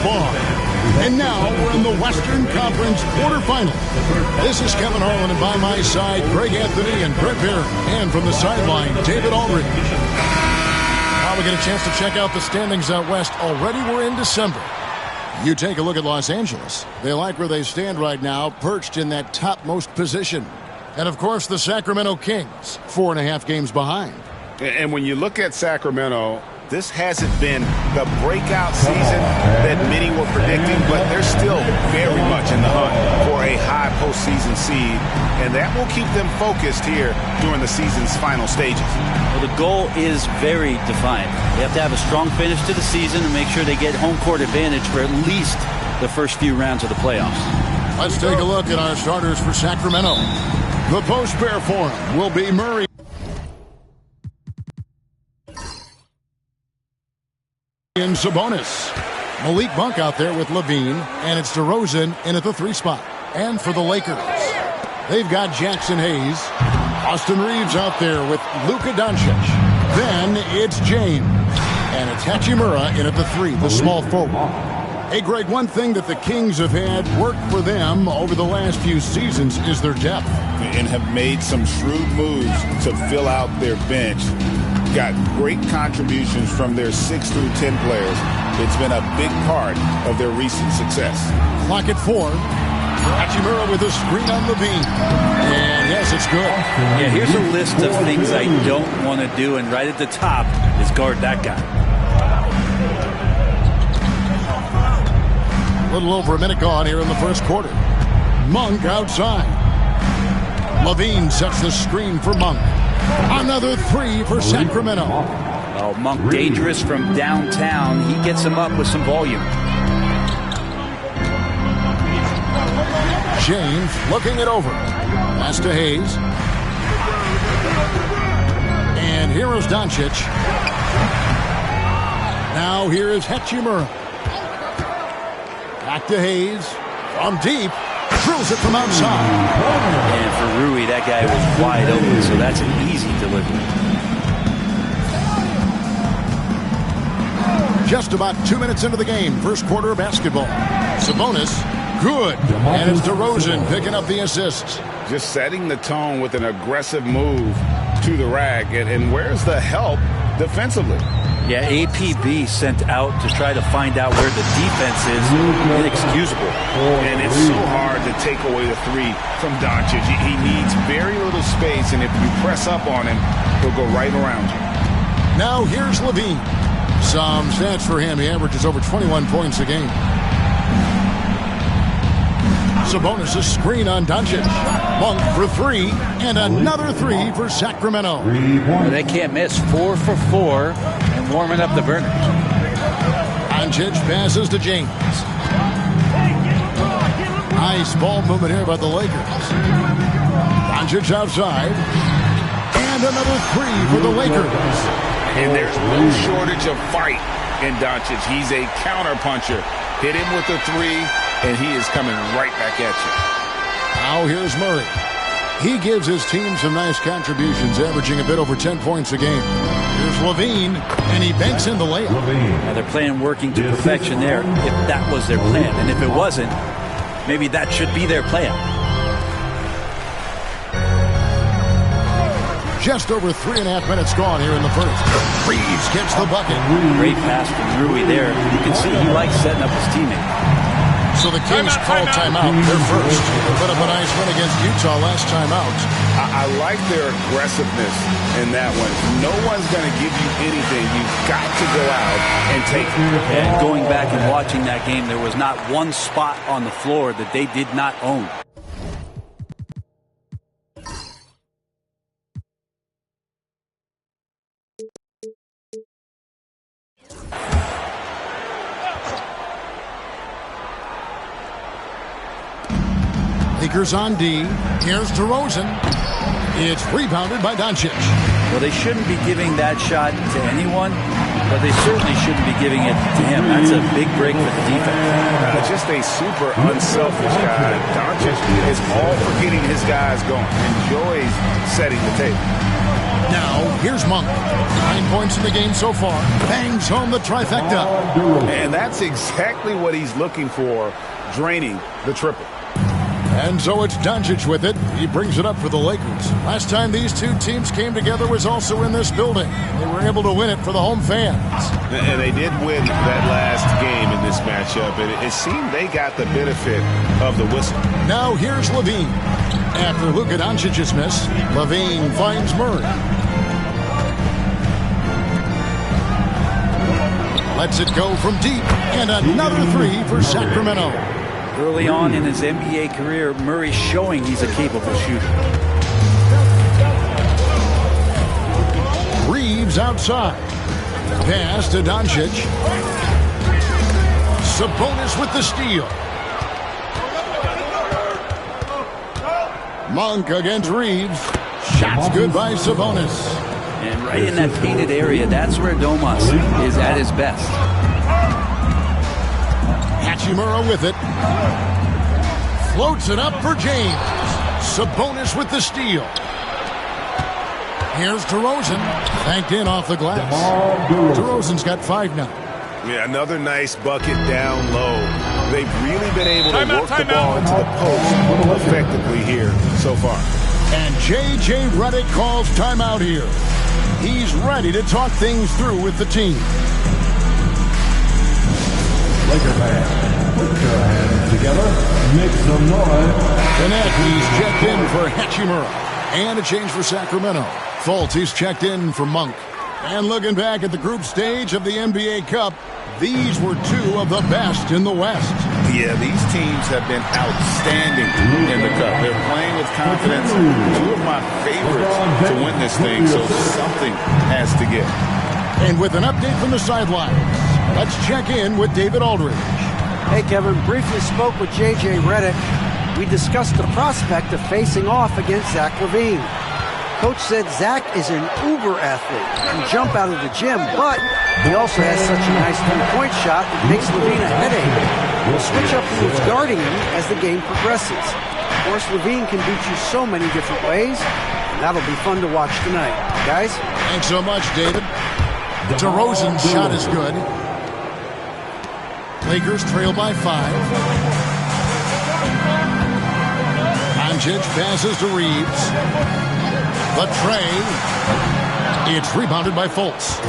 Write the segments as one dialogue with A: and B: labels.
A: far. And now we're in the Western Conference quarterfinals. This is Kevin Harlan, and by my side, Greg Anthony and Brett Barron. And from the sideline, David Aldridge. Now we get a chance to check out the standings out west. Already we're in December. You take a look at Los Angeles. They like where they stand right now, perched in that topmost position. And, of course, the Sacramento Kings, 4.5 games behind.
B: And when you look at Sacramento, this hasn't been the breakout season that many were predicting, but they're still very much in the hunt for a high postseason seed, and that will keep them focused here during the season's final stages.
C: Well, the goal is very defined. They have to have a strong finish to the season and make sure they get home court advantage for at least the first few rounds of the playoffs.
A: Let's take a look at our starters for Sacramento. The post pair for him will be Murray and Sabonis. Malik Monk out there with Levine, and it's DeRozan in at the 3 spot. And for the Lakers, they've got Jackson Hayes. Austin Reeves out there with Luka Doncic. Then it's James. And it's Hachimura in at the 3, the small forward. Hey, Greg, one thing that the Kings have had work for them over the last few seasons is their depth.
B: And have made some shrewd moves to fill out their bench. Got great contributions from their 6 through 10 players. It's been a big part of their recent success.
A: Clock at 4. Hachimura with a screen on Levine. And yes, it's good.
C: Yeah, here's a list of things I don't want to do, and right at the top is guard that guy.
A: A little over a minute gone here in the first quarter. Monk outside. Levine sets the screen for Monk. Another 3 for Sacramento.
C: Oh, Monk dangerous from downtown. He gets him up with some volume.
A: James looking it over. Pass to Hayes. And here is Doncic. Now here is Hachimura. Back to Hayes. From deep. Drills it from outside.
C: And for Rui, that guy was wide open, so that's an easy delivery.
A: Just about 2 minutes into the game. First quarter of basketball. Sabonis, good. And it's DeRozan picking up the assist.
B: Just setting the tone with an aggressive move to the rack. And where's the help defensively?
C: Yeah, APB sent out to try to find out where the defense is. Inexcusable.
B: And it's so hard to take away the 3 from Doncic. He needs very little space, and if you press up on him, he'll go right around you.
A: Now here's Levine. Some stats for him. He averages over 21 points a game. Sabonis a screen on Doncic. Monk for 3, and another 3 for Sacramento.
C: Well, they can't miss. 4 for 4, and warming up the burners.
A: Doncic passes to James. Nice ball movement here by the Lakers. Doncic outside, and another 3 for the Lakers.
B: And there's no shortage of fight in Doncic. He's a counterpuncher. Hit him with a 3, and he is coming right back at you.
A: Now here's Murray. He gives his team some nice contributions, averaging a bit over 10 points a game. Here's Levine, and he banks in the layup.
C: Now they're playing working to perfection there, if that was their plan. And if it wasn't, maybe that should be their plan.
A: Just over 3.5 minutes gone here in the first. Reeves gets the bucket.
C: Great pass from Rui there. You can see he likes setting up his teammate.
A: So the Kings call timeout. They're first. They put up a nice win against Utah last time out.
B: I like their aggressiveness in that one. No one's going to give you anything. You've got to go out and take it.
C: And going back and watching that game, there was not one spot on the floor that they did not own.
A: Lakers on D. Here's DeRozan. It's rebounded by Doncic.
C: Well, they shouldn't be giving that shot to anyone, but they certainly shouldn't be giving it to him. That's a big break for the defense.
B: Just a super unselfish guy. Doncic is all for getting his guys going. Enjoys setting the table.
A: Now, here's Monk. 9 points in the game so far. Bangs home the trifecta.
B: And that's exactly what he's looking for, draining the triple.
A: And so it's Doncic with it. He brings it up for the Lakers. Last time these two teams came together was also in this building. They were able to win it for the home fans.
B: And they did win that last game in this matchup. And it seemed they got the benefit of the whistle.
A: Now here's Levine. After Luka Doncic's miss, Levine finds Murray. Lets it go from deep. And another three for Sacramento.
C: Early on in his NBA career, Murray's showing he's a capable shooter.
A: Reeves outside. Pass to Doncic. Sabonis with the steal. Monk against Reeves. Shots good by Sabonis.
C: And right in that painted area, that's where Domas is at his best.
A: Hachimura with it. Floats it up for James. Sabonis with the steal. Here's DeRozan. Banked in off the glass. DeRozan's got 5 now.
B: Yeah, another nice bucket down low. They've really been able to work the ball into the post effectively here so far.
A: And J.J. Redick calls timeout here. He's ready to talk things through with the team.
D: Laker fans, put your hands together, make some noise.
A: He's checked in for Hachimura. And a change for Sacramento. Fultz, he's checked in for Monk. And looking back at the group stage of the NBA Cup, these were two of the best in the West.
B: Yeah, these teams have been outstanding in the Cup. They're playing with confidence. Two of my favorites to win this thing, so something has to give.
A: And with an update from the sidelines, let's check in with David Aldridge.
E: Hey, Kevin, briefly spoke with J.J. Redick. We discussed the prospect of facing off against Zach LaVine. Coach said Zach is an uber athlete, can jump out of the gym, but he also has such a nice three-point shot that makes LaVine a headache. We'll switch up who's guarding him as the game progresses. Of course, LaVine can beat you so many different ways, and that'll be fun to watch tonight. Guys?
A: Thanks so much, David. DeRozan's shot is good. Lakers trail by 5. Doncic passes to Reeves. The tray. It's rebounded by Fultz.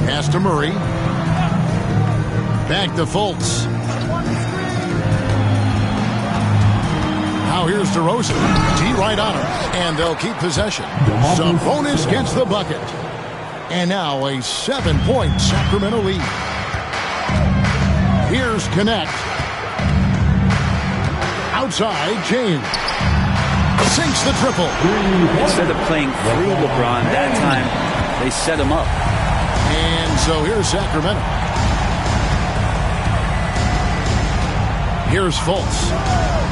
A: Pass to Murray. Back to Fultz. Now here's DeRozan. D right on him. And they'll keep possession. Sabonis gets the bucket. And now a 7-point Sacramento lead. Here's Connect. Outside, James. Sinks the triple.
C: Instead of playing through LeBron, that time they set him up.
A: And so here's Sacramento. Here's Fultz.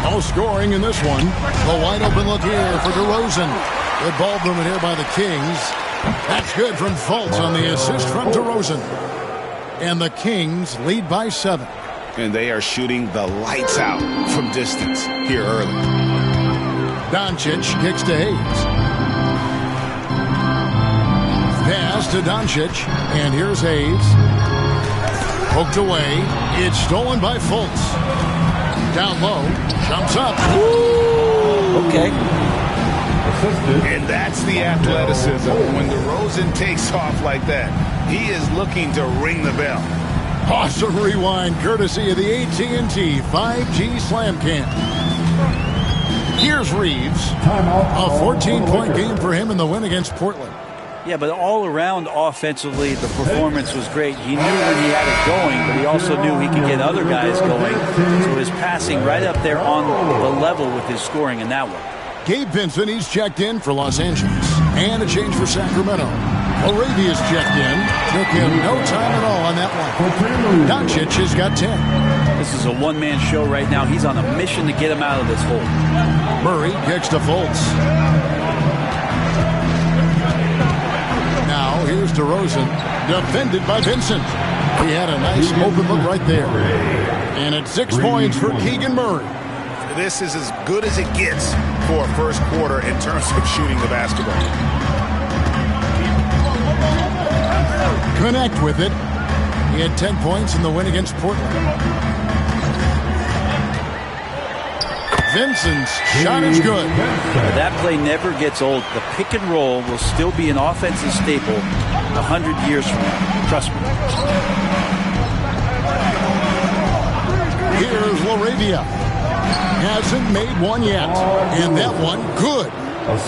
A: No scoring in this one. The wide open look here for DeRozan. Good ball movement here by the Kings. That's good from Fultz on the assist from DeRozan. And the Kings lead by 7.
B: And they are shooting the lights out from distance here early.
A: Doncic kicks to Hayes. Pass to Doncic. And here's Hayes. Poked away. It's stolen by Fultz. Down low. Jumps up.
C: Ooh. Okay.
B: And that's the athleticism. When DeRozan takes off like that, he is looking to ring the bell.
A: Awesome rewind courtesy of the AT&T 5G Slam Cam. Here's Reeves. A 14-point game for him in the win against Portland.
C: Yeah, but all around offensively, the performance was great. He knew when he had it going, but he also knew he could get other guys going. So his passing right up there on the level with his scoring in that one.
A: Gabe Vincent, he's checked in for Los Angeles. And a change for Sacramento. Arabia's checked in. Took him no time at all on that one. Doncic has got 10.
C: This is a one-man show right now. He's on a mission to get him out of this hole.
A: Murray kicks to Fultz. here's DeRozan, defended by Vincent. He had a nice open look right there. And it's 6 points for Keegan Murray.
B: This is as good as it gets for a first quarter in terms of shooting the basketball.
A: Connect with it. He had 10 points in the win against Portland. Vincent's shot is good.
C: That play never gets old. The pick and roll will still be an offensive staple 100 years from now. Trust me.
A: Here's LaRavia. Hasn't made one yet. And that one good.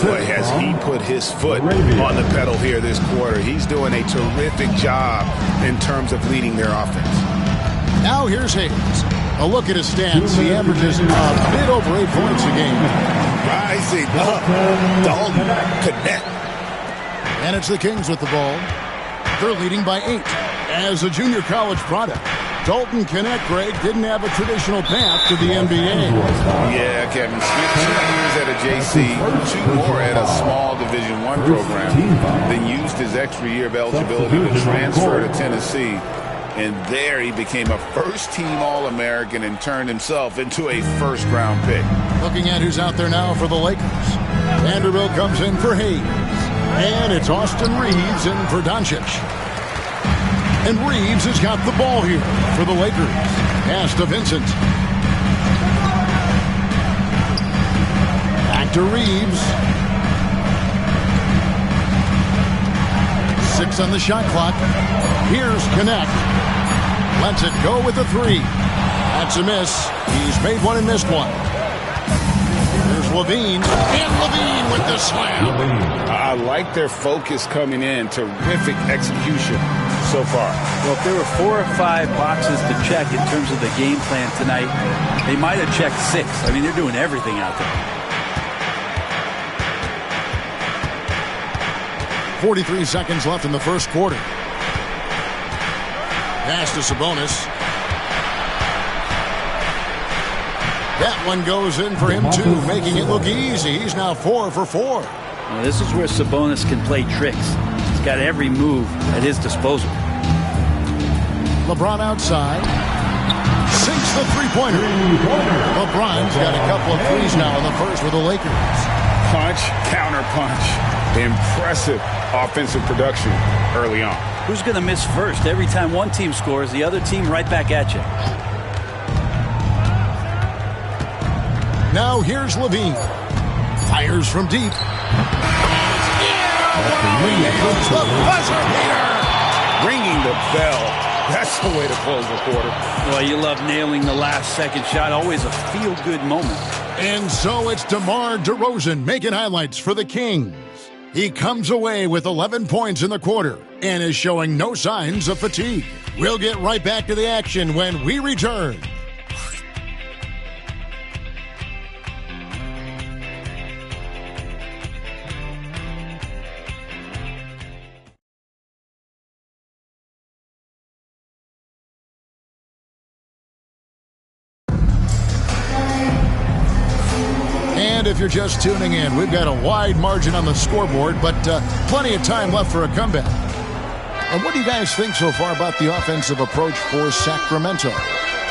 B: Boy, has he put his foot on the pedal here this quarter. He's doing a terrific job in terms of leading their offense.
A: Now here's Hayes. A look at his stats. He averages a bit over 8 points a game.
B: Rising up. Dalton connect.
A: And it's the Kings with the ball. They're leading by 8. As a junior college product, Dalton Connect, Greg, didn't have a traditional path to the NBA.
B: Yeah, Kevin. Spent 2 years at a JC, 2 more at a small Division I program, then used his extra year of eligibility to transfer to Tennessee. And there he became a first-team All-American and turned himself into a first-round pick.
A: Looking at who's out there now for the Lakers. Vanderbilt comes in for Hayes. And it's Austin Reeves in for Doncic. And Reeves has got the ball here for the Lakers. Pass to Vincent. Back to Reeves. 6 on the shot clock. Here's Connect. Lets it go with a 3. That's a miss. He's made one and missed one. There's Levine. And Levine with the slam.
B: I like their focus coming in. Terrific execution so far.
C: Well, if there were 4 or 5 boxes to check in terms of the game plan tonight, they might have checked 6. I mean, they're doing everything out there.
A: 43 seconds left in the first quarter. Pass to Sabonis. That one goes in for him, too, making it look easy. He's now 4 for 4.
C: Well, this is where Sabonis can play tricks. He's got every move at his disposal.
A: LeBron outside. Sinks the three-pointer. LeBron's got a couple of threes now in the first with the Lakers.
B: Punch, counter punch. Impressive offensive production early on.
C: Who's going to miss first? Every time one team scores, the other team right back at you.
A: Now here's Levine. Fires from deep. The buzzer beater.
B: Ringing the bell. That's the way to close the quarter.
C: Well, you love nailing the last second shot. Always a feel-good moment.
A: And so it's DeMar DeRozan making highlights for the Kings. He comes away with 11 points in the quarter and is showing no signs of fatigue. We'll get right back to the action when we return. And if you're just tuning in, we've got a wide margin on the scoreboard, but plenty of time left for a comeback. And what do you guys think so far about the offensive approach for Sacramento?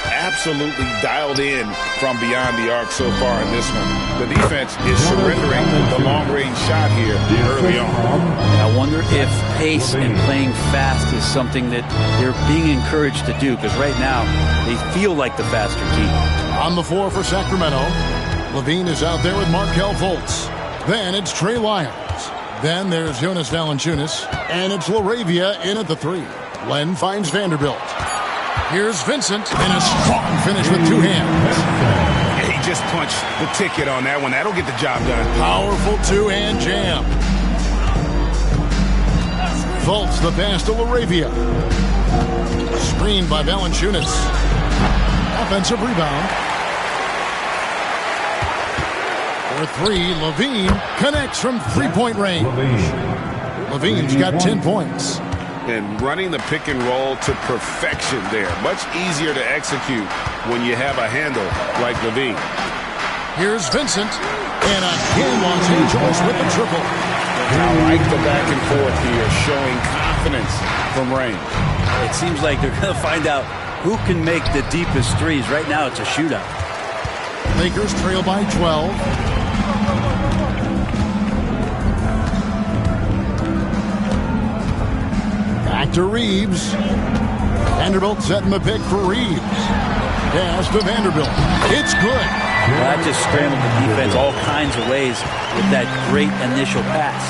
B: Absolutely dialed in from beyond the arc so far in this one. The defense is surrendering the long-range shot here early on.
C: And I wonder if pace and playing fast is something that they're being encouraged to do, because right now they feel like the faster team.
A: On the floor for Sacramento, Levine is out there with Markelle Fultz. Then it's Trey Lyons. Then there's Jonas Valanciunas. And it's LaRavia in at the 3. Len finds Vanderbilt. Here's Vincent in a strong finish with 2 hands.
B: Yeah, he just punched the ticket on that one. That'll get the job done.
A: Powerful 2-hand jam. Fultz the pass to LaRavia. Screened by Valanciunas. Offensive rebound. For 3, Levine connects from three-point range. Levine's got 10 points.
B: And running the pick and roll to perfection there. Much easier to execute when you have a handle like Levine.
A: Here's Vincent. And again, Los Angeles with the triple.
B: I like the back and forth here, showing confidence confidence from range.
C: It seems like they're going to find out who can make the deepest threes. Right now, it's a shootout.
A: Lakers trail by 12. Back to Reeves. Vanderbilt setting the pick for Reeves. Pass to Vanderbilt. It's good.
C: Well, that just scrambled the defense all kinds of ways with that great initial pass.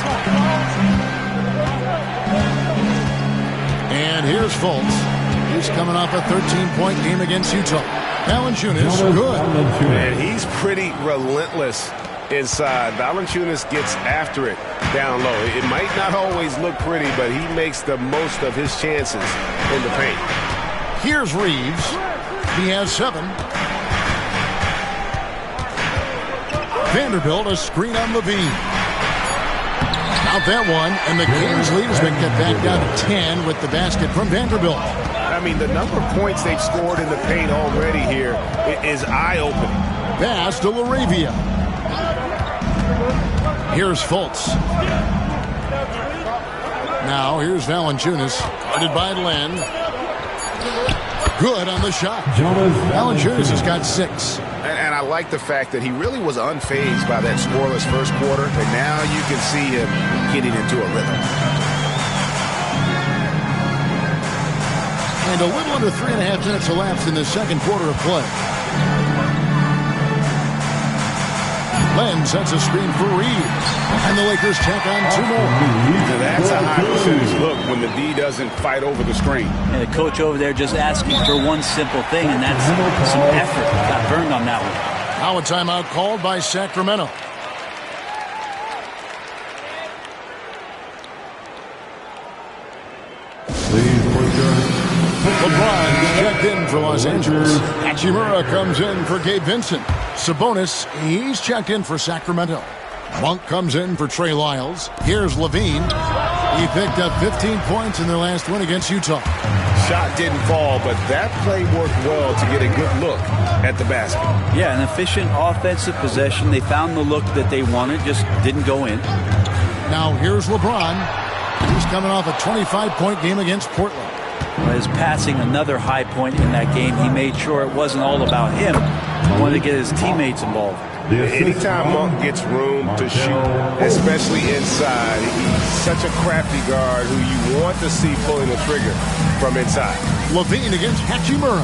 A: And here's Fultz. He's coming off a 13-point game against Utah. Valanciunas, good.
B: And he's pretty relentless inside. Valanciunas gets after it down low. It might not always look pretty, but he makes the most of his chances in the paint.
A: Here's Reeves. He has 7. Vanderbilt, a screen on Levine. Out that one, and the game's lead has been cut back down to 10 with the basket from Vanderbilt.
B: I mean, the number of points they've scored in the paint already here is eye-opening.
A: Pass to LaRavia. Here's Fultz. Now, here's Valanciunas, guarded by Len. Good on the shot. Valanciunas has got 6.
B: And I like the fact that he really was unfazed by that scoreless first quarter, and now you can see him getting into a rhythm.
A: And a little under 3.5 minutes elapsed in the second quarter of play. Len sets a screen for Reeves, and the Lakers tack on 2 more.
B: Now that's a high percentage look when the D doesn't fight over the screen.
C: And the coach over there just asking for one simple thing, and that's some effort. Got burned on that one.
A: Now a timeout called by Sacramento. LeBron checked in for Los Angeles. Hachimura comes in for Gabe Vincent. Sabonis, he's checked in for Sacramento. Monk comes in for Trey Lyles. Here's Levine. He picked up 15 points in their last win against Utah.
B: Shot didn't fall, but that play worked well to get a good look at the basket.
C: Yeah, an efficient offensive possession. They found the look that they wanted, just didn't go in.
A: Now here's LeBron. He's coming off a 25-point game against Portland.
C: His passing, another high point in that game. He made sure it wasn't all about him. He wanted to get his teammates involved.
B: Anytime Monk gets room to shoot, especially inside, he's such a crafty guard who you want to see pulling the trigger from inside.
A: Levine against Hachimura.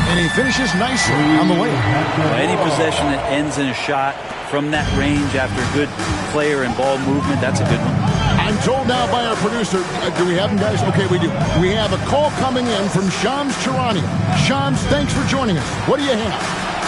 A: And he finishes nicely on the way.
C: Well, any possession that ends in a shot from that range after good player and ball movement, that's a good one.
A: I'm told now by our producer, do we have him, guys? Okay, we do. We have a call coming in from Shams Charania. Shams, thanks for joining us. What do you have?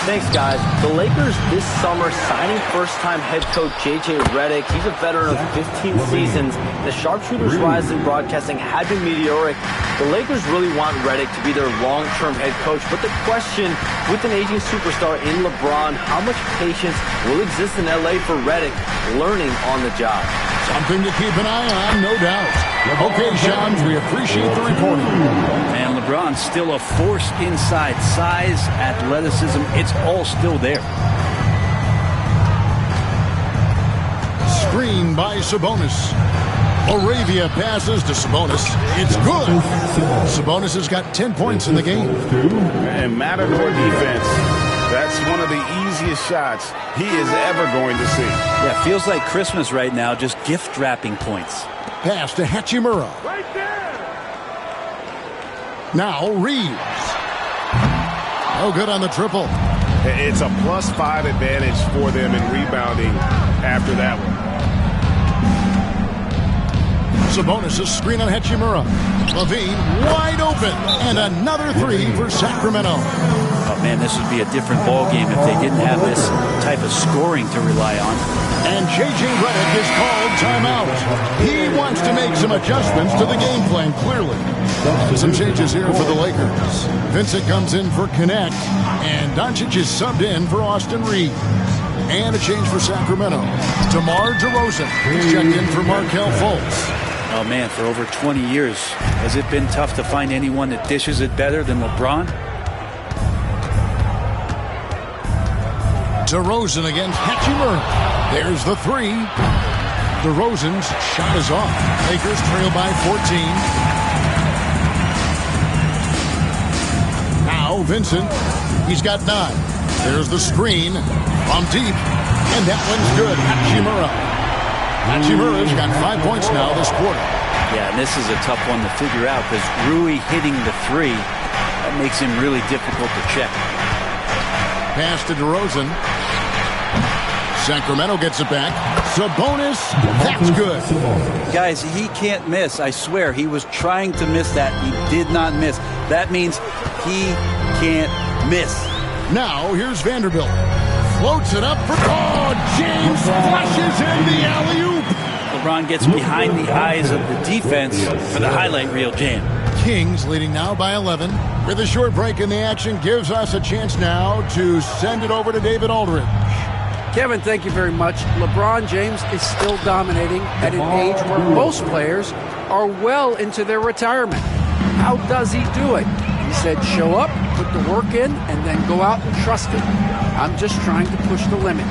F: Thanks, guys. The Lakers this summer signing first-time head coach J.J. Redick. He's a veteran of 15 seasons. The sharpshooter's rise in broadcasting had been meteoric. The Lakers really want Redick to be their long-term head coach. But the question, with an aging superstar in LeBron, how much patience will exist in L.A. for Redick learning on the job?
A: Something to keep an eye on, no doubt. Okay, Shams, we appreciate the reporting.
C: And LeBron's still a force inside. Size, athleticism, it's all still there.
A: Screen by Sabonis. Moravia passes to Sabonis. It's good. Sabonis has got 10 points in the game.
B: And Matador defense, that's one of the easiest shots he is ever going to see.
C: Yeah, feels like Christmas right now, just gift wrapping points.
A: Pass to Hachimura.
B: Right there.
A: Now Reeves. No good on the triple.
B: It's a +5 advantage for them in rebounding after that one.
A: Sabonis, a screen on Hachimura. Levine wide open, and another 3 for Sacramento.
C: Oh man, this would be a different ball game if they didn't have this type of scoring to rely on.
A: And J.J. Redick is called timeout. He wants to make some adjustments to the game plan, clearly. Some changes here for the Lakers. Vincent comes in for Connect, and Doncic is subbed in for Austin Reed. And a change for Sacramento. DeMar DeRozan is checked in for Markelle Fultz.
C: Oh man, for over 20 years, has it been tough to find anyone that dishes it better than LeBron?
A: DeRozan against Hachimura. There's the 3. DeRozan's shot is off. Lakers trail by 14. Now Vincent. He's got 9. There's the screen from deep. And that one's good. Hachimura. Hachimura's got 5 points now this quarter.
C: Yeah, and this is a tough one to figure out because Rui hitting the 3, that makes him really difficult to check.
A: Pass to DeRozan. Sacramento gets it back. Sabonis, that's good.
C: Guys, he can't miss. I swear, he was trying to miss that. He did not miss. That means he can't miss.
A: Now, here's Vanderbilt. Floats it up for... Oh, James flashes in the alley-oop.
C: LeBron gets behind the eyes of the defense for the highlight reel jam.
A: Kings leading now by 11. With a short break in the action, gives us a chance now to send it over to David Aldridge.
E: Kevin, thank you very much. LeBron James is still dominating at an age where most players are well into their retirement. How does he do it? He said, show up, put the work in, and then go out and trust it. I'm just trying to push the limit.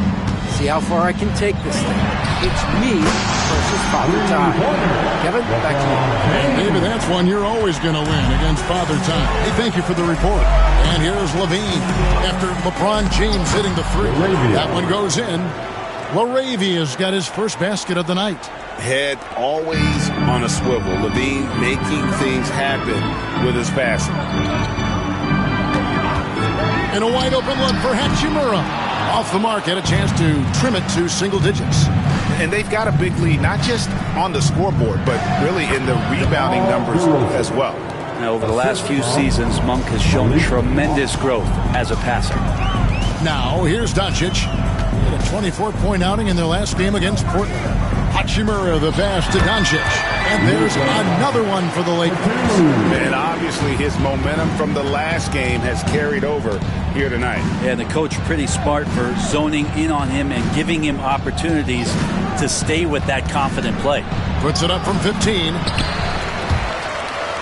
E: See how far I can take this thing. It's me versus Father Time. Kevin, back to you.
A: Maybe that's one you're always going to win against Father Time. Hey, thank you for the report. And here's Levine after LeBron James hitting the 3. That one goes in. LaRavia's got his first basket of the night.
B: Head always on a swivel. Levine making things happen with his passing.
A: And a wide open look for Hachimura. Off the mark, had a chance to trim it to single digits.
B: And they've got a big lead, not just on the scoreboard, but really in the rebounding numbers as well.
C: Now, over the last few seasons, Monk has shown tremendous growth as a passer.
A: Now, here's Doncic. He had a 24-point outing in their last game against Portland. Hachimura the pass to Doncic. And there's another one for the Lakers.
B: And obviously his momentum from the last game has carried over here tonight.
C: Yeah, the coach pretty smart for zoning in on him and giving him opportunities to stay with that confident play.
A: Puts it up from 15.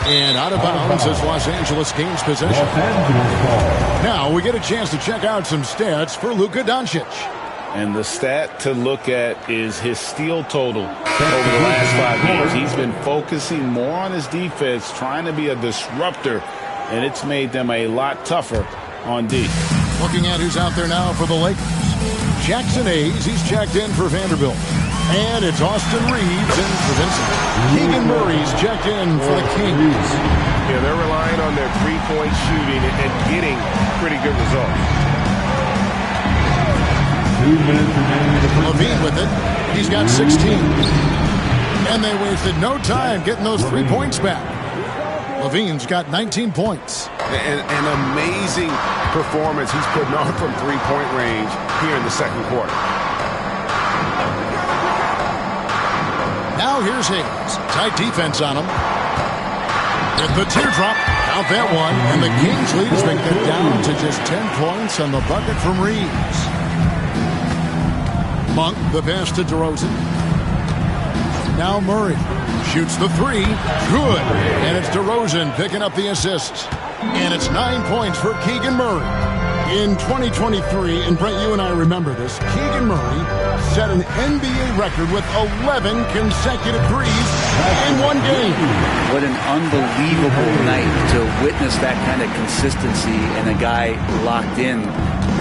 A: And out of bounds as Los Angeles gains possession. Now we get a chance to check out some stats for Luka Doncic.
B: And the stat to look at is his steal total over the last 5 games. He's been focusing more on his defense, trying to be a disruptor, and it's made them a lot tougher on D.
A: Looking at who's out there now for the Lakers. Jackson Hayes, he's checked in for Vanderbilt. And it's Austin Reeves in for Vincent. Keegan Murray's checked in for the Kings.
B: Yeah, they're relying on their three-point shooting and getting pretty good results.
D: 2 minutes remaining in the first
A: Levine with it. He's got 16. And they wasted no time getting those 3 points back. Levine's got 19 points.
B: An amazing performance he's putting on from three-point range here in the second quarter.
A: Now here's Hayes. Tight defense on him. With the teardrop, out that one. And the Kings lead has been cut down to just 10 points on the bucket from Reeves. Monk, the pass to DeRozan. Now Murray shoots the 3. Good. And it's DeRozan picking up the assist. And it's 9 points for Keegan Murray. In 2023, and Brent, you and I remember this, Keegan Murray set an NBA record with 11 consecutive threes in one game.
C: What an unbelievable night to witness that kind of consistency and a guy locked in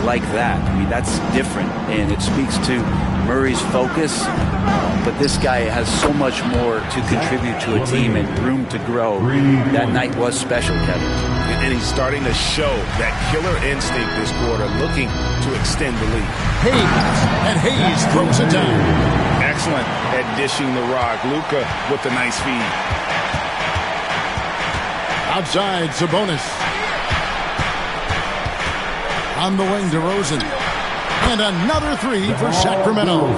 C: like that. I mean, that's different, and it speaks to Murray's focus, but this guy has so much more to contribute to a team and room to grow. That night was special, Kevin.
B: And he's starting to show that killer instinct this quarter, looking to extend the lead.
A: Hayes, and Hayes throws it down.
B: Excellent at dishing the rock. Luka with the nice feed.
A: Outside, Sabonis. On the wing, DeRozan. And another 3 for Sacramento.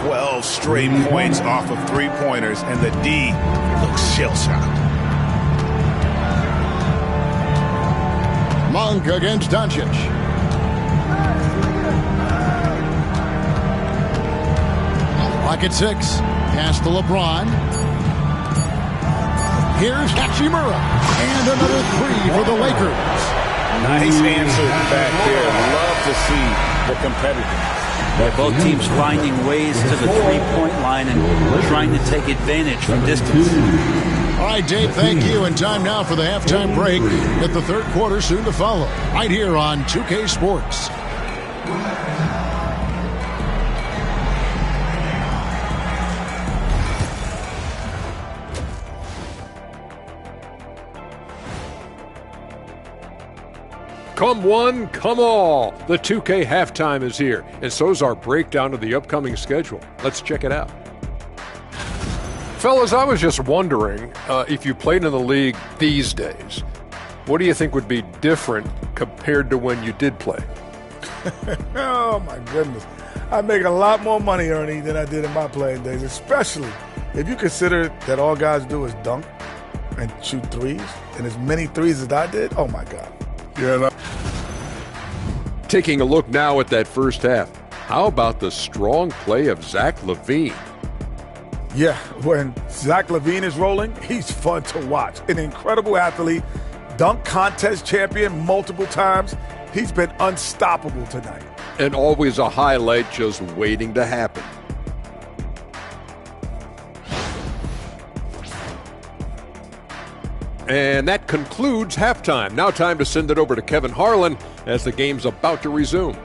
B: 12 straight points off of three-pointers, and the D looks shell-shocked.
A: Monk against Doncic. Clock at 6. Pass to LeBron. Here's Hachimura. And another 3 for the Lakers.
B: Nice answer back there. Love to see the competitiveness.
C: Yeah, both teams finding ways to the three-point line and trying to take advantage from distance.
A: All right, Dave, thank you. And time now for the halftime break at the third quarter, soon to follow, right here on 2K Sports.
G: Come one, come all. The 2K halftime is here, and so's our breakdown of the upcoming schedule. Let's check it out. Fellas, I was just wondering if you played in the league these days, what do you think would be different compared to when you did play?
H: Oh, my goodness. I make a lot more money, Ernie, than I did in my playing days, especially if you consider that all guys do is dunk and shoot threes, and as many threes as I did, oh, my God.
G: Yeah. Taking a look now at that first half, how about the strong play of Zach LaVine?
H: Yeah, when Zach LaVine is rolling, he's fun to watch. An incredible athlete, dunk contest champion multiple times. He's been unstoppable tonight.
G: And always a highlight just waiting to happen. And that concludes halftime. Now time to send it over to Kevin Harlan as the game's about to resume.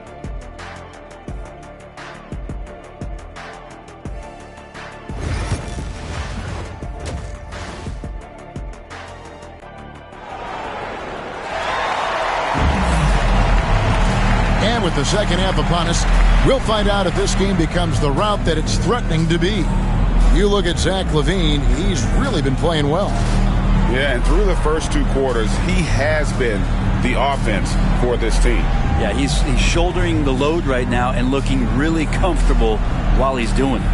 A: And with the second half upon us, we'll find out if this game becomes the route that it's threatening to be. You look at Zach LaVine, he's really been playing well.
B: Yeah, and through the first two quarters, he has been the offense for this team.
C: Yeah, he's shouldering the load right now and looking really comfortable while he's doing it.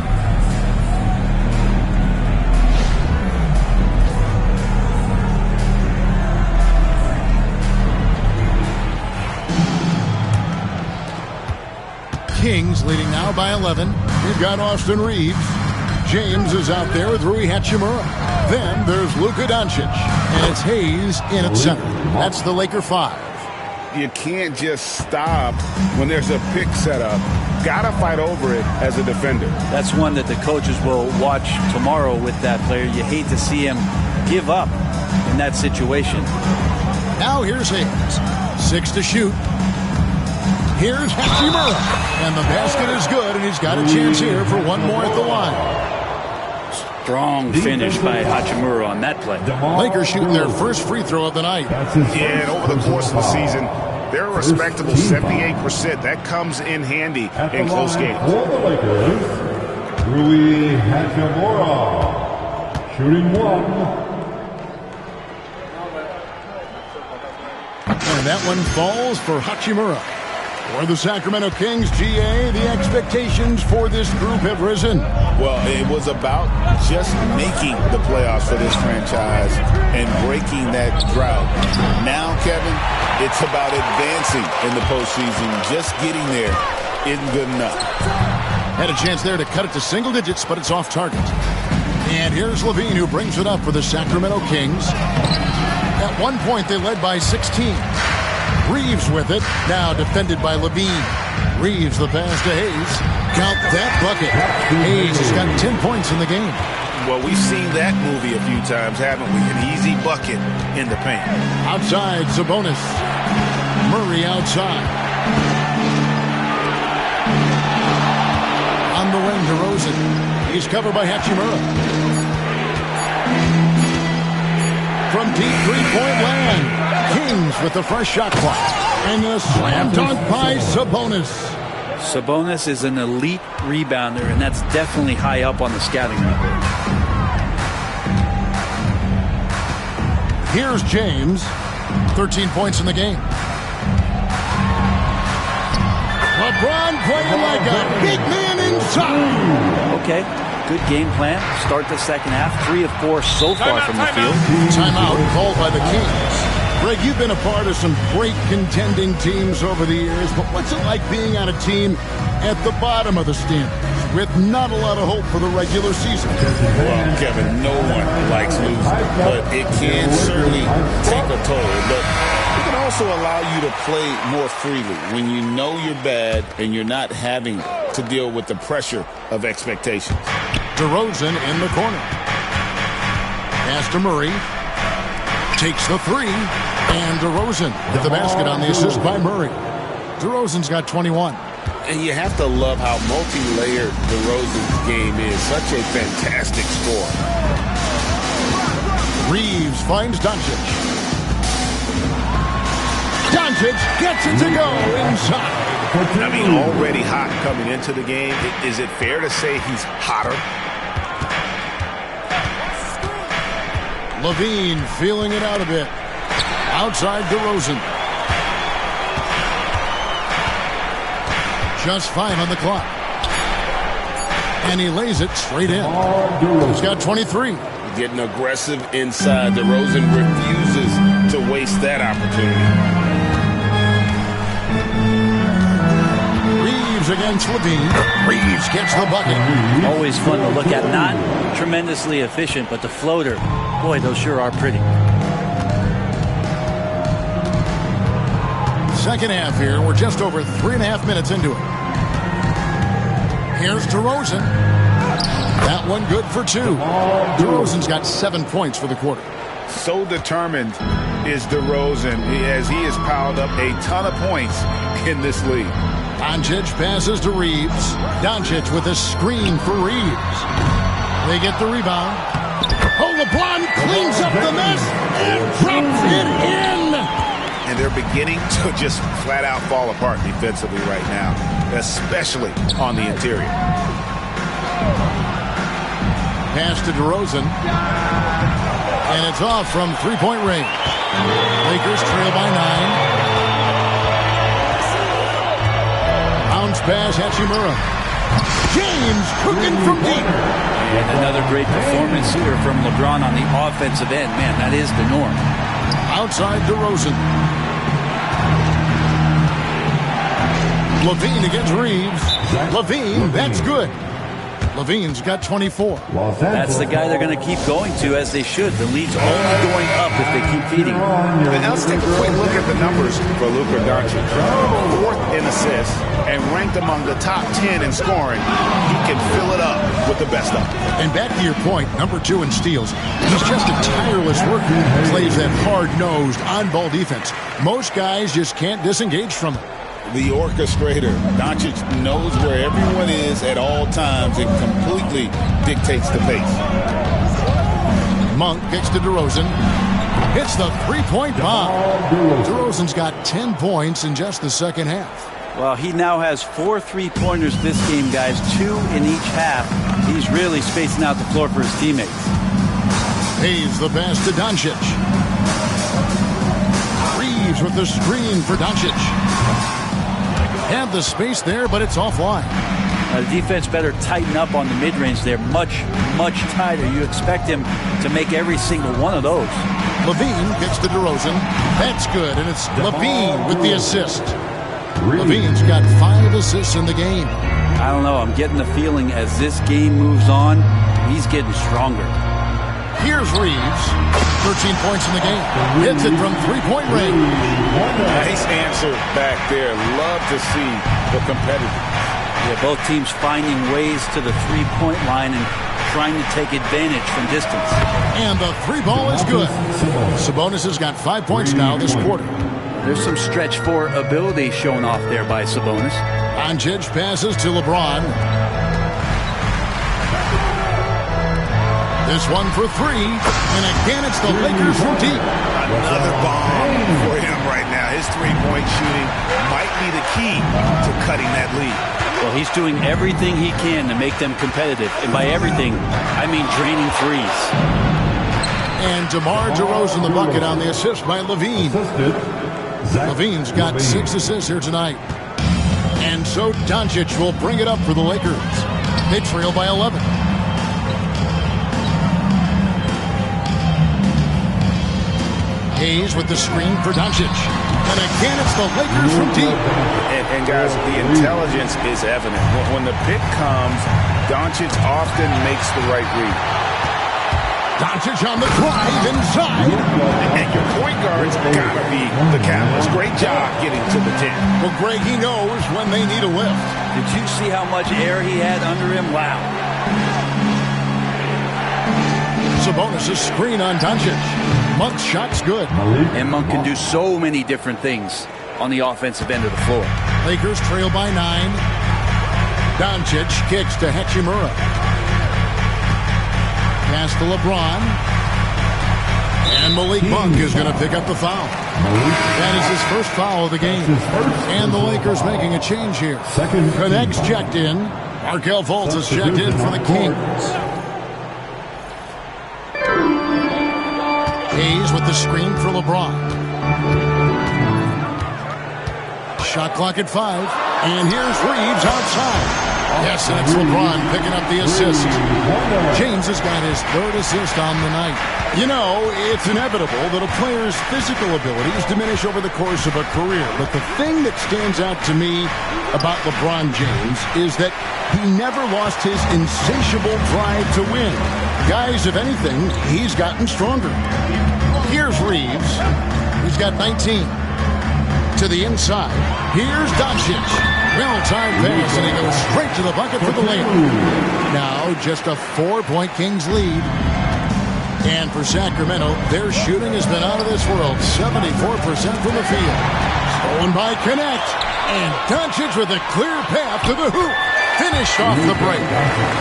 A: Kings leading now by 11. We've got Austin Reeves. James is out there with Rui Hachimura. Then there's Luka Doncic. And it's Hayes in at center. That's the Laker 5.
B: You can't just stop when there's a pick set up. Gotta fight over it as a defender.
C: That's one that the coaches will watch tomorrow with that player. You hate to see him give up in that situation.
A: Now here's Hayes. 6 to shoot. Here's Hachimura. And the basket is good, and he's got a chance here for one more at the line.
C: Strong finish by Hachimura on that play.
A: Lakers shooting their first free throw of the night.
B: Yeah, and over the course of the season, they're a respectable 78%. That comes in handy in close games.
D: For the Lakers, Rui Hachimura, shooting one.
A: And that one falls for Hachimura. For the Sacramento Kings, GA, the expectations for this group have risen.
B: Well, it was about just making the playoffs for this franchise and breaking that drought. Now, Kevin, it's about advancing in the postseason. Just getting there isn't good enough.
A: Had a chance there to cut it to single digits, but it's off target. And here's LaVine, who brings it up for the Sacramento Kings. At one point, they led by 16. Reeves with it, now defended by LaVine. Reeves the pass to Hayes. Count that bucket. Hayes has got 10 points in the game.
B: Well, we've seen that movie a few times, haven't we? An easy bucket in the paint.
A: Outside, Sabonis. Murray outside. On the wing, DeRozan. He's covered by Hachimura. From deep three-point land. Kings with the first shot clock. And the slam dunk by Sabonis.
C: Sabonis is an elite rebounder, and that's definitely high up on the scouting report.
A: Here's James. 13 points in the game. LeBron playing like a big man inside.
C: Okay, good game plan. Start the second half. 3 of 4 so far from the field.
A: Timeout called by the Kings. Greg, you've been a part of some great contending teams over the years, but what's it like being on a team at the bottom of the standings with not a lot of hope for the regular season?
B: Well, Kevin, no one likes losing, but it can certainly take a toll. But we can also also allow you to play more freely when you know you're bad and you're not having to deal with the pressure of expectations.
A: DeRozan in the corner. Pass to Murray. Takes the three. And DeRozan with the basket on the assist by Murray. DeRozan's got 21.
B: And you have to love how multi-layered DeRozan's game is. Such a fantastic scorer.
A: Reeves finds Doncic. Doncic gets it to go inside.
B: I mean, already hot coming into the game. Is it fair to say he's hotter?
A: Levine feeling it out a bit. Outside DeRozan. Just 5 on the clock. And he lays it straight in. He's got 23.
B: Getting aggressive inside. DeRozan refuses to waste that opportunity.
A: Reeves against Levine. Reeves gets the bucket.
C: Always fun to look at. Not tremendously efficient, but the floater, boy, those sure are pretty.
A: Second half here. We're just over 3.5 minutes into it. Here's DeRozan. That one good for 2. DeRozan's got 7 points for the quarter.
B: So determined is DeRozan as he has piled up a ton of points in this league.
A: Doncic passes to Reeves. Doncic with a screen for Reeves. They get the rebound. Oh, LeBron cleans up the mess and drops it in.
B: And they're beginning to just flat out fall apart defensively right now, especially on the interior.
A: Pass to DeRozan. And it's off from three-point range. Lakers trail by 9. Bounce pass, Hachimura. James cooking from deep.
C: And another great performance here from LeBron on the offensive end. Man, that is the norm.
A: Outside DeRozan. Levine against Reeves. Levine, that's good. Levine's got 24.
C: That's the guy they're going to keep going to, as they should. The lead's only going up if they keep feeding him.
B: And let's take a quick look at the numbers for Luka Doncic. 4th in assists and ranked among the top 10 in scoring. He can fill it up with the best of them.
A: And back to your point, number 2 in steals. He's just a tireless worker. Plays that hard-nosed, on-ball defense. Most guys just can't disengage from it.
B: The orchestrator. Doncic knows where everyone is at all times and completely dictates the pace.
A: Monk kicks to DeRozan. Hits the three-point bomb. DeRozan's got 10 points in just the second half.
C: Well, he now has 4 3-pointers this game, guys. 2 in each half. He's really spacing out the floor for his teammates.
A: Hayes the pass to Doncic. Reeves with the screen for Doncic. Had the space there, but it's offline.
C: The defense better tighten up on the mid-range there. Much tighter. You expect him to make every single one of those.
A: Levine gets to DeRozan. That's good, and it's Levine with the assist. Levine's got 5 assists in the game.
C: I don't know. I'm getting the feeling as this game moves on, he's getting stronger.
A: Here's Reeves. 13 points in the game. Hits it from three-point range.
B: Nice answer back there. Love to see the competitiveness.
C: Yeah, both teams finding ways to the three-point line and trying to take advantage from distance.
A: And the 3 ball is good. Sabonis has got 5 points now this quarter.
C: There's some stretch 4 ability shown off there by Sabonis.
A: Doncic passes to LeBron. This one for 3. And again, it's the Lakers from deep.
B: Another bomb for him right now. His three-point shooting might be the key to cutting that lead.
C: Well, he's doing everything he can to make them competitive. And by everything, I mean draining threes.
A: And DeMar DeRozan the bucket on the assist by Levine. Levine's got 6 assists here tonight. And so Doncic will bring it up for the Lakers. They trail by 11. Hayes with the screen for Doncic. And again, it's the Lakers from deep.
B: And guys, the intelligence is evident. When the pick comes, Doncic often makes the right read.
A: Doncic on the drive inside.
B: And your point guard's got to be the catalyst. Great job getting to the 10.
A: Well, Greg, he knows when they need a lift.
C: Did you see how much air he had under him? Wow.
A: Sabonis' screen on Doncic. Monk's shot's good.
C: And Monk can do so many different things on the offensive end of the floor.
A: Lakers trail by 9. Doncic kicks to Hachimura. Pass to LeBron. And Malik Monk is going to pick up the foul. That is his first foul of the game. And the Lakers making a change here. Connects checked in. Markelle Fultz is checked in for the Kings. Hayes with the screen for LeBron. Shot clock at 5. And here's Reeves outside. Yes, and it's LeBron picking up the assist. James has got his 3rd assist on the night. You know, it's inevitable that a player's physical abilities diminish over the course of a career. But the thing that stands out to me about LeBron James is that he never lost his insatiable drive to win. Guys, if anything, he's gotten stronger. Here's Reeves. He's got 19. To the inside. Here's Doncic. Well-timed pass, and he goes straight to the bucket for the layup. Now, just a 4-point Kings lead. And for Sacramento, their shooting has been out of this world. 74% from the field. Stolen by Connect. And Doncic with a clear path to the hoop. Finished off the break.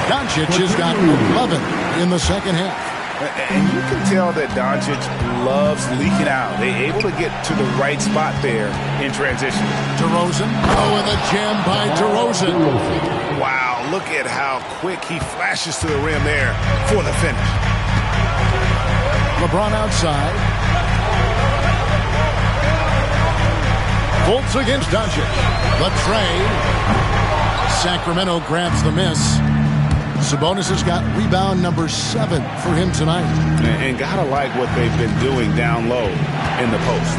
A: Doncic has got 11 in the second half.
B: And you can tell that Doncic loves leaking out. They're able to get to the right spot there in transition.
A: DeRozan. Oh, and the jam by DeRozan.
B: Wow, look at how quick he flashes to the rim there for the finish.
A: LeBron outside. Fultz against Doncic. The trade. Sacramento grabs the miss. Sabonis has got rebound number 7 for him tonight.
B: And gotta like what they've been doing down low in the post.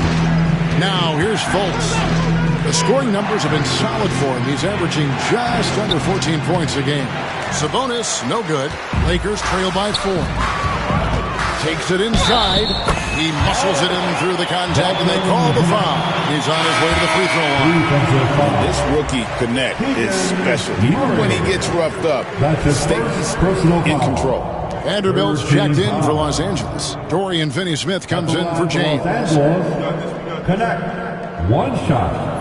A: Now here's Fultz. The scoring numbers have been solid for him. He's averaging just under 14 points a game. Sabonis, no good. Lakers trail by 4. Takes it inside. He muscles it in through the contact, and they call the foul. He's on his way to the free throw line.
B: This rookie Connect is special. Even when he gets roughed up, he stays in control.
A: Vanderbilt's checked in for Los Angeles. Dorian Finney-Smith comes in for James.
D: Connect. One shot.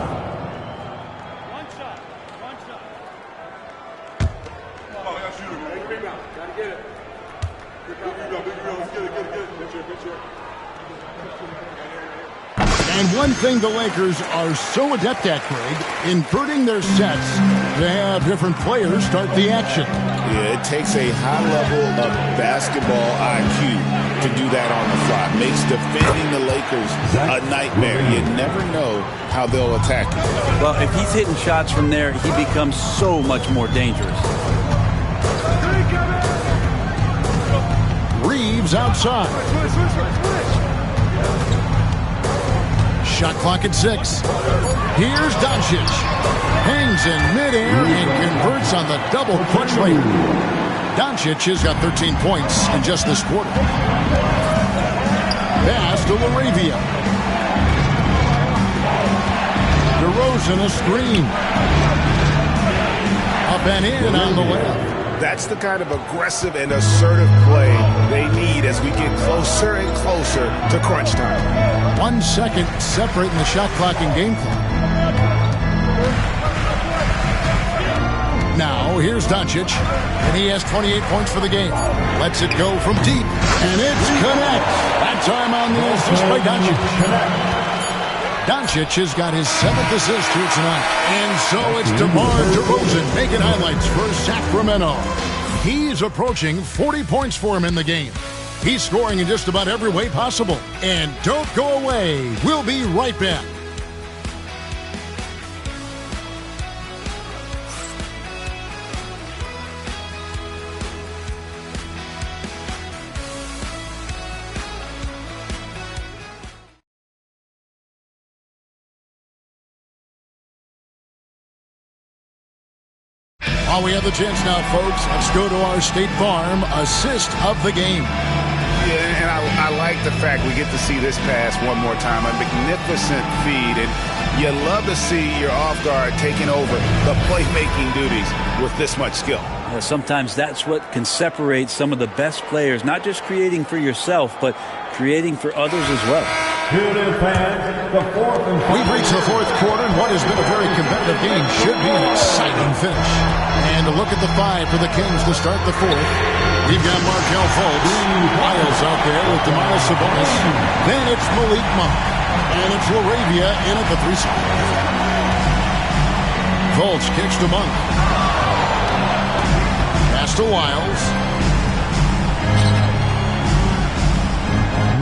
A: And one thing the Lakers are so adept at, Greg, inverting their sets to have different players start the action.
B: Yeah, it takes a high level of basketball IQ to do that on the fly. Makes defending the Lakers a nightmare. You never know how they'll attack you.
C: Well, if he's hitting shots from there, he becomes so much more dangerous.
A: Reeves outside. Shot clock at 6. Here's Doncic. Hangs in midair and converts on the double clutch layup. Doncic has got 13 points in just this quarter. Pass to Laravia. DeRozan a screen. Up and in on the layup.
B: That's the kind of aggressive and assertive play they need as we get closer and closer to crunch time.
A: 1 second separating the shot clock and game clock. Now, here's Doncic, and he has 28 points for the game. Lets it go from deep, and it's Connect. That time on the assist by Doncic. Doncic has got his 7th assist here tonight. And so it's DeMar DeRozan making highlights for Sacramento. He's approaching 40 points for him in the game. He's scoring in just about every way possible. And don't go away. We'll be right back. While we have the chance now, folks, let's go to our State Farm assist of the game.
B: like the fact we get to see this pass one more time. A magnificent feed, and you love to see your off guard taking over the playmaking duties with this much skill.
C: Sometimes that's what can separate some of the best players, not just creating for yourself, but creating for others as well.
A: We've reached the fourth quarter, and what has been a very competitive game should be an exciting finish. And a look at the 5 for the Kings to start the fourth. We've got Markelle Fultz, Miles out there with Domantas Sabonis. Then it's Malik Monk, and it's LaRavia in at the 3 spot. Fultz kicks to Monk. Pass to Wiles.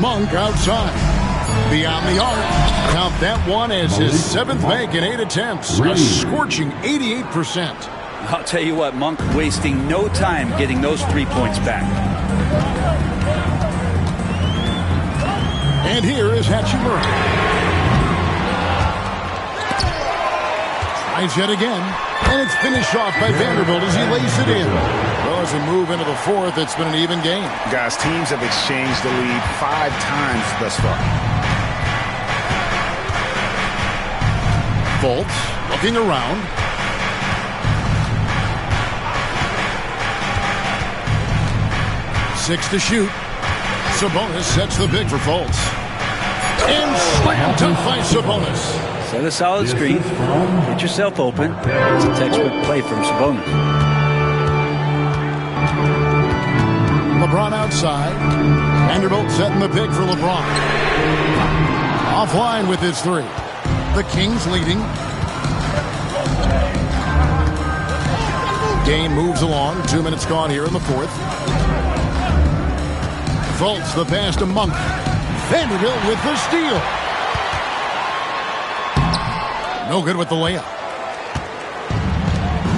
A: Monk outside. Beyond the arc. Count that one as his 7th make in 8 attempts. A scorching 88%.
C: I'll tell you what, Monk wasting no time getting those 3 points back.
A: And here is Hachimura. Tries yet again. And it's finished off by Vanderbilt as he lays it in. Well, as we move into the fourth, it's been an even game.
B: Guys, teams have exchanged the lead 5 times thus far.
A: Fultz looking around. Six to shoot. Sabonis sets the big for Fultz. And slam dunk by Sabonis.
C: Set a solid screen. Get yourself open. It's a textbook play from Sabonis.
A: LeBron outside. Vanderbilt setting the pick for LeBron. Offline with his 3. The Kings leading. Game moves along. 2 minutes gone here in the fourth. Fultz the pass to Monk. Vanderbilt with the steal. No good with the layup.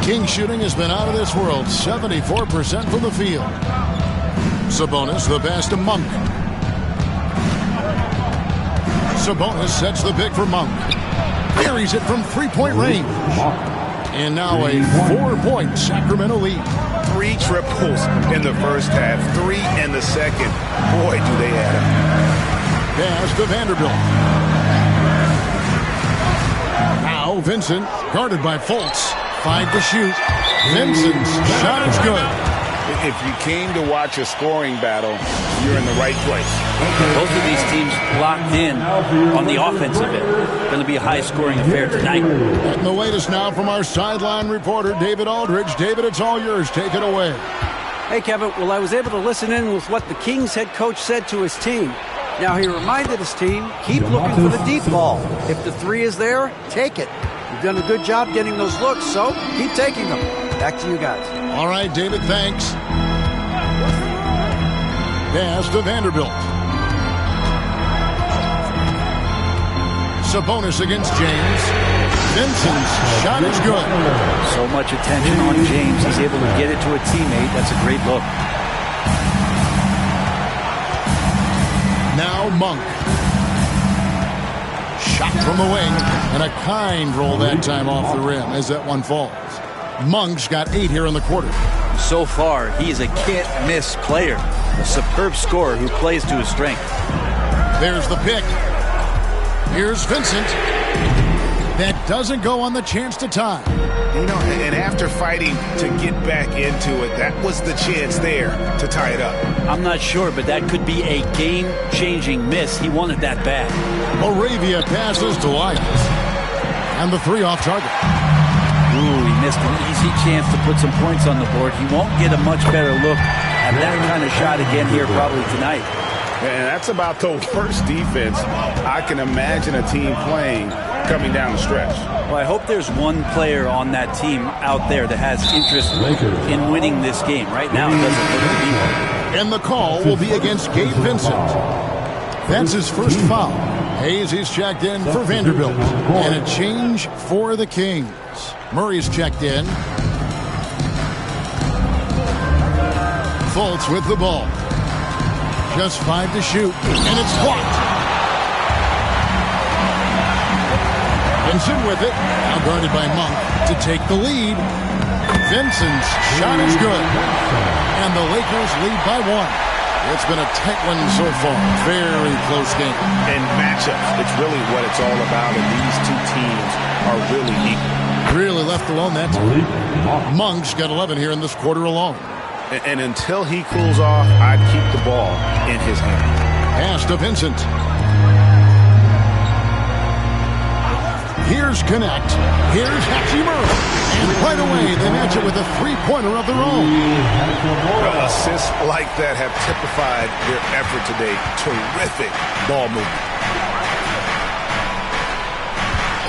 A: King shooting has been out of this world. 74% from the field. Sabonis the pass to Monk. Sabonis sets the pick for Monk. Buries it from 3-point range. And now a 4-point Sacramento lead.
B: 3 triples in the first half, 3 in the second. Boy, do they add up.
A: Pass to Vanderbilt. Now Vincent, guarded by Fultz. 5 to shoot. Vincent's shot is good.
B: If you came to watch a scoring battle, you're in the right place.
C: Both of these teams locked in on the offensive end. Going to be a high-scoring affair tonight.
A: And the latest now from our sideline reporter, David Aldridge. David, it's all yours. Take it away.
E: Hey, Kevin. Well, I was able to listen in with what the Kings head coach said to his team. Now, he reminded his team, keep looking for the deep ball. If the 3 is there, take it. You've done a good job getting those looks, so keep taking them. Back to you guys.
A: All right, David, thanks. Pass to Vanderbilt. Sabonis against James. Vincent's shot is good.
C: So much attention on James. He's able to get it to a teammate. That's a great look.
A: Now Monk. Shot from the wing. And a kind roll that time off the rim as that one falls. Monk's got 8 here in the quarter.
C: So far, he is a can't-miss player. A superb scorer who plays to his strength.
A: There's the pick. Here's Vincent. That doesn't go on the chance to tie.
B: You know, and after fighting to get back into it, that was the chance there to tie it up.
C: I'm not sure, but that could be a game-changing miss. He wanted that bad.
A: LaRavia passes to Wiles. And the 3 off target.
C: Ooh, he missed an easy chance to put some points on the board. He won't get a much better look at that kind of shot again here probably tonight.
B: And that's about the worst defense I can imagine a team playing coming down the stretch.
C: Well, I hope there's one player on that team out there that has interest in winning this game. Right now, it doesn't look to be one.
A: And the call will be against Gabe Vincent. That's his first foul. Hayes is checked in for Vanderbilt. And a change for the Kings. Murray's checked in. Fultz with the ball. Just 5 to shoot. And it's blocked. Vincent with it. Now guarded by Monk to take the lead. Vincent's shot is good. And the Lakers lead by 1. It's been a tight one so far. Very close game.
B: And matchups, it's really what it's all about, and these two teams are really equal.
A: Really left alone that time. Monk's got 11 here in this quarter alone.
B: And until he cools off, I'd keep the ball in his hand.
A: Pass to Vincent. Here's Connect. Here's Hachimura. And right away, they match it with a three-pointer of their own.
B: Assists like that have typified their effort today. Terrific ball movement.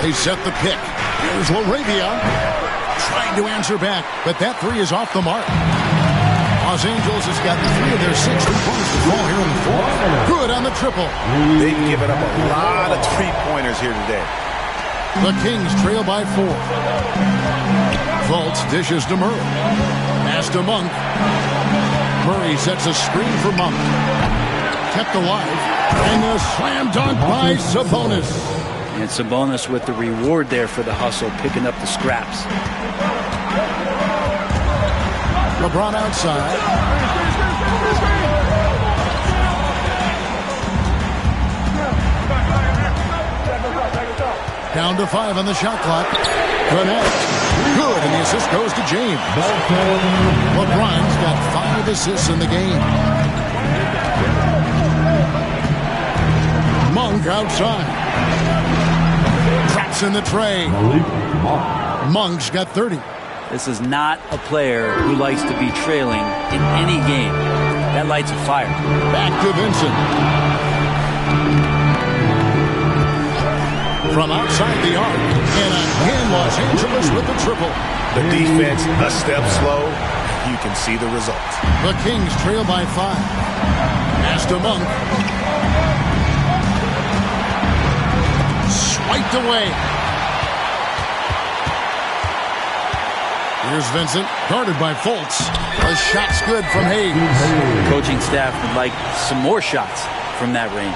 A: They set the pick. Here's Laravia. Trying to answer back, but that three is off the mark. Los Angeles has got 3 of their 6 3-pointers to fall here in the fourth. Good on the triple.
B: They've given up a lot of three-pointers here today.
A: The Kings trail by 4. Fultz dishes to Murray. Pass to Monk. Murray sets a screen for Monk. Kept alive. And a slam dunk by Sabonis.
C: And Sabonis with the reward there for the hustle, picking up the scraps.
A: LeBron outside. Down to 5 on the shot clock. Connect. Good, and the assist goes to James. LeBron's got 5 assists in the game. Monk outside. Traps in the tray. Monk's got 30.
C: This is not a player who likes to be trailing in any game. That lights a fire.
A: Back to Vincent. From outside the arc. And again, Los Angeles with the triple.
B: The defense a step slow. You can see the results.
A: The Kings trail by 5. Pass to Monk. Swiped away. Here's Vincent, guarded by Fultz. The shot's good from Hayes.
C: The coaching staff would like some more shots from that range.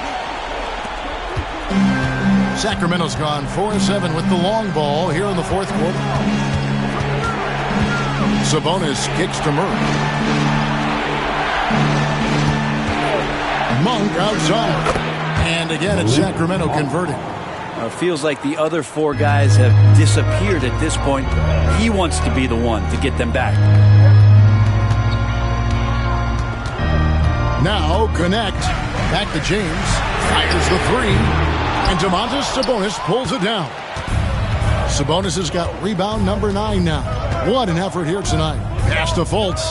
A: Sacramento's gone 4-7 with the long ball here in the fourth quarter. Sabonis kicks to Murray. Monk outside. And again, it's Sacramento converting.
C: Feels like the other 4 guys have disappeared at this point. He wants to be the one to get them back.
A: Now Connect. Back to James. Fires the 3. And Domantas Sabonis pulls it down. Sabonis has got rebound number 9 now. What an effort here tonight. Pass to Fultz.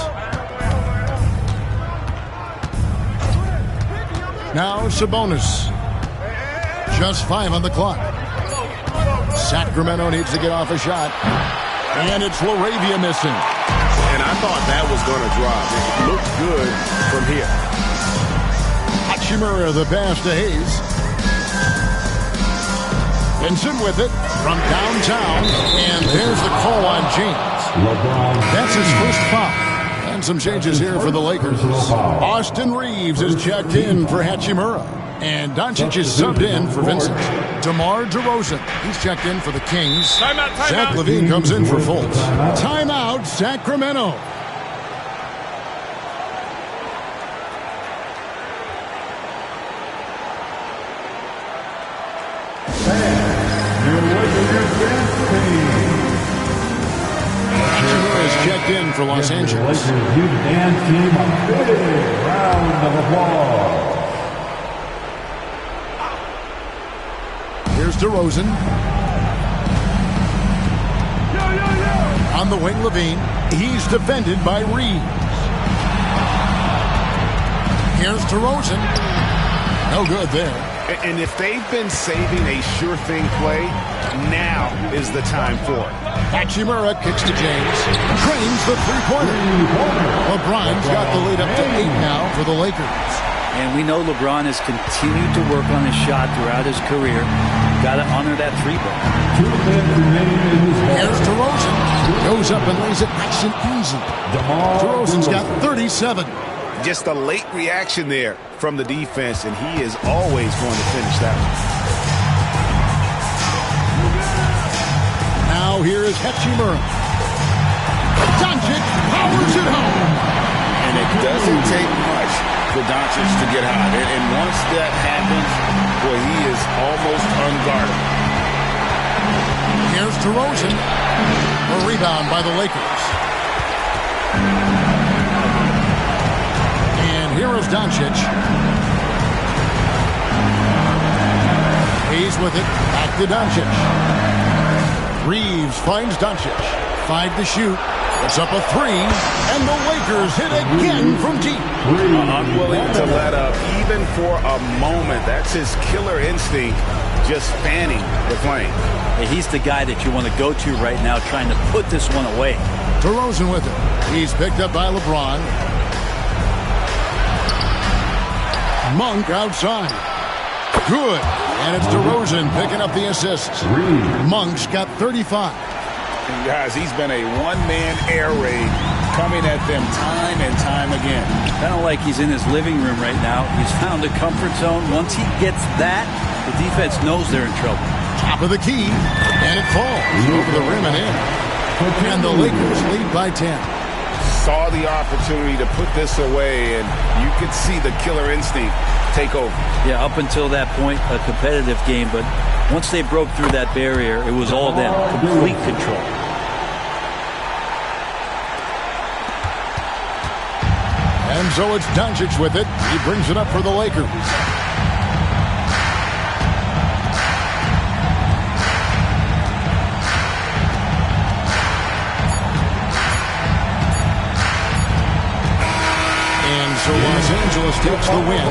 A: Now Sabonis. Just 5 on the clock. Sacramento needs to get off a shot. And it's Laravia missing.
B: And I thought that was going to drop. It looked good from here.
A: Hachimura the pass to Hayes. Vincent with it from downtown. And there's the call on James. That's his first foul. And some changes here for the Lakers. Austin Reeves is checked in for Hachimura. And Doncic is subbed in for Vincent. DeMar DeRozan, he's checked in for the Kings. Zach LaVine comes in for Fultz. Timeout, Sacramento. Hachimura is checked in for Los Angeles.
D: Round of applause.
A: Here's DeRozan. On the wing, LaVine. He's defended by Reeves. Here's DeRozan. No good there.
B: And if they've been saving a sure thing play, now is the time for it.
A: Hachimura kicks to James. Trains the three-pointer. LeBron's got the lead up to 8 now for the Lakers.
C: And we know LeBron has continued to work on his shot throughout his career. Got to honor that 3-ball.
A: Here's DeRozan. Goes up and lays it nice and easy. DeRozan's got 37.
B: Just a late reaction there from the defense, and he is always going to finish that one.
A: Now here is Hachimura. Doncic powers it home.
B: And it doesn't take much for Doncic to get hot. And once that happens, boy, he is almost unguardable.
A: Here's DeRozan. A rebound by the Lakers. And here is Doncic. He's with it. Back to Doncic. Reeves finds Doncic. 5 to shoot. Puts up a 3. And the Lakers hit again from deep.
B: Unwilling to let up even for a moment. That's his killer instinct, just fanning the flame.
C: He's the guy that you want to go to right now trying to put this one away.
A: DeRozan with it. He's picked up by LeBron. Monk outside. Good. And it's DeRozan picking up the assists. Monk's got 35.
B: And guys, he's been a one-man air raid coming at them time and time again.
C: Kind of like he's in his living room right now. He's found a comfort zone. Once he gets that, the defense knows they're in trouble.
A: Top of the key, and it falls over the rim and in. And the Lakers lead by 10.
B: Saw the opportunity to put this away, and you could see the killer instinct take over.
C: Yeah, up until that point, a competitive game, but once they broke through that barrier, it was all them. Complete control.
A: And so it's Doncic with it. He brings it up for the Lakers. So Los Angeles takes the win,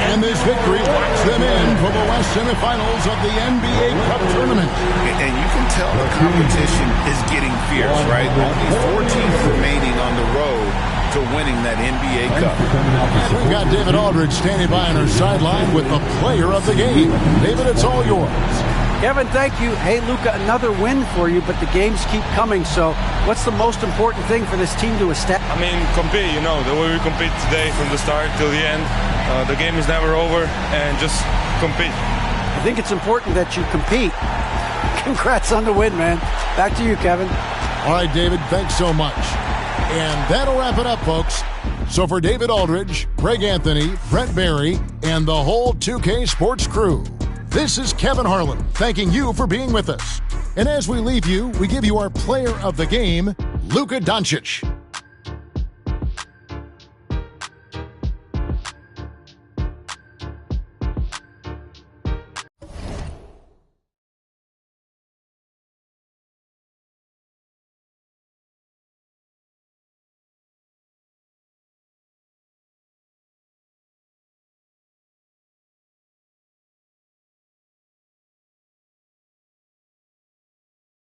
A: and this victory locks them in for the West semifinals of the NBA Cup tournament.
B: And you can tell the competition is getting fierce, right? Only 4 teams remaining on the road to winning that NBA Cup.
A: And we've got David Aldridge standing by on our sideline with the player of the game. David, it's all yours.
E: Kevin, thank you. Hey, Luka, another win for you, but the games keep coming. So what's the most important thing for this team to establish?
I: I mean, compete, the way we compete today from the start till the end. The game is never over, and just compete.
E: I think it's important that you compete. Congrats on the win, man. Back to you, Kevin.
A: All right, David, thanks so much. And that'll wrap it up, folks. So for David Aldridge, Greg Anthony, Brent Barry, and the whole 2K Sports crew, this is Kevin Harlan thanking you for being with us. And as we leave you, we give you our player of the game, Luka Doncic.